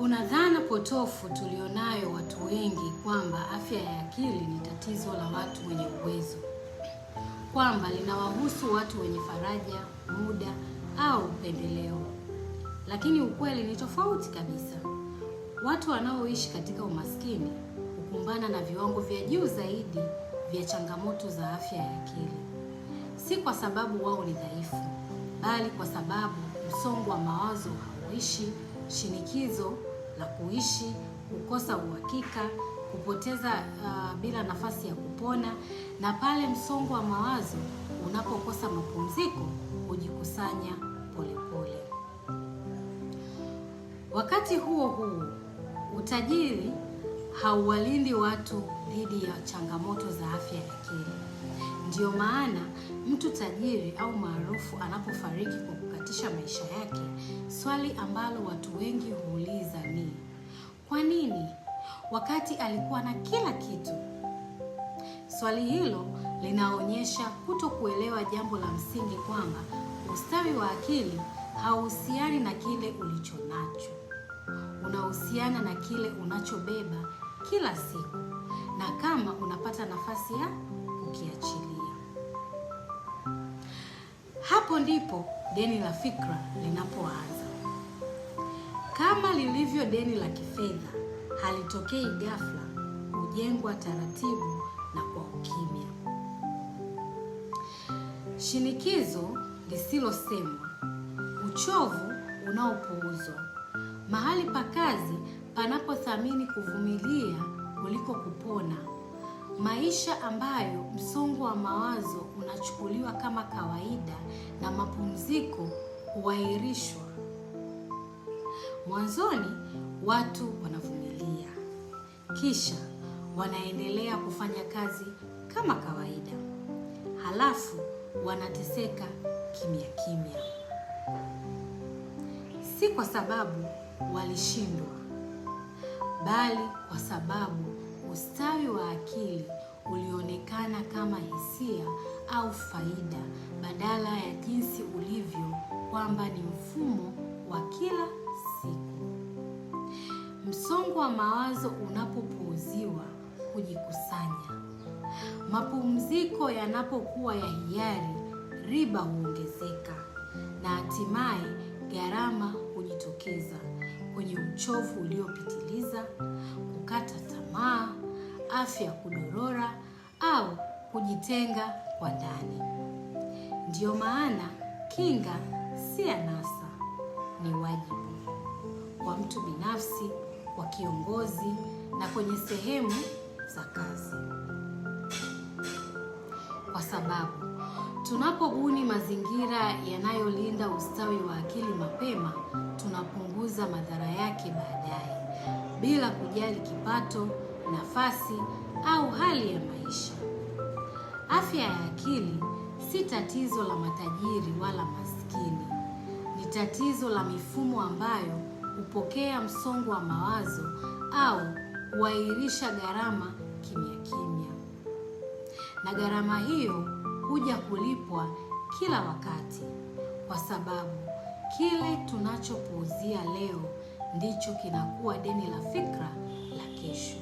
Kuna dhana potofu tulionayo watu wengi kwamba afya ya akili ni tatizo la watu wenye uwezo, kwamba linawahusu watu wenye faraja, muda au upendeleo. Lakini ukweli ni tofauti kabisa. Watu wanaoishi katika umaskini hukumbana na viwango vya juu zaidi vya changamoto za afya ya akili, si kwa sababu wao ni dhaifu, bali kwa sababu msongo wa mawazo hauishi, shinikizo la kuishi, kukosa uhakika, kupoteza bila nafasi ya kupona, na pale msongo wa mawazo unapokosa mapumziko hujikusanya polepole. Wakati huo huo, utajiri hauwalindi watu dhidi ya changamoto za afya ya akili. Ndiyo maana mtu tajiri au maarufu anapofariki kwa kukatisha maisha yake, swali ambalo watu wengi huuliza ni kwa nini, wakati alikuwa na kila kitu? Swali hilo linaonyesha kutokuelewa jambo la msingi, kwamba ustawi wa akili hauhusiani na kile ulicho nacho. Unahusiana na kile unachobeba kila siku, na kama unapata nafasi ya kukiachilia. Hapo ndipo deni la fikra linapoanza. Kama lilivyo deni la kifedha, halitokei ghafla, hujengwa taratibu na kwa ukimya. Shinikizo lisilosemwa, uchovu unaopuuzwa, mahali pa kazi panapothamini kuvumilia kuliko kupona, maisha ambayo msongo wa mawazo unachukuliwa kama kawaida na mapumziko huahirishwa. Mwanzoni watu wanavumilia, kisha wanaendelea kufanya kazi kama kawaida, halafu wanateseka kimya kimya. Si kwa sababu walishindwa, bali kwa sababu ustawi wa akili ulionekana kama hisia au faida badala ya jinsi ulivyo, kwamba ni mfumo wa kila siku. Msongo wa mawazo unapopuuziwa hujikusanya. Mapumziko yanapokuwa ya hiari, riba huongezeka, na hatimaye gharama hujitokeza kwenye uchovu uliopitiliza, kukata tamaa, afya kudorora, au kujitenga kwa ndani. Ndiyo maana kinga si anasa, ni wajibu, kwa mtu binafsi, kwa kiongozi, na kwenye sehemu za kazi. Kwa sababu tunapobuni mazingira yanayolinda ustawi wa akili mapema, tunapunguza madhara yake baadaye, bila kujali kipato, nafasi au hali ya maisha. Afya ya akili si tatizo la matajiri wala maskini. Ni tatizo la mifumo ambayo hupokea msongo wa mawazo au huahirisha gharama kimya kimya. Na gharama hiyo huja kulipwa kila wakati, kwa sababu kile tunachopuuzia leo ndicho kinakuwa deni la fikra la kesho.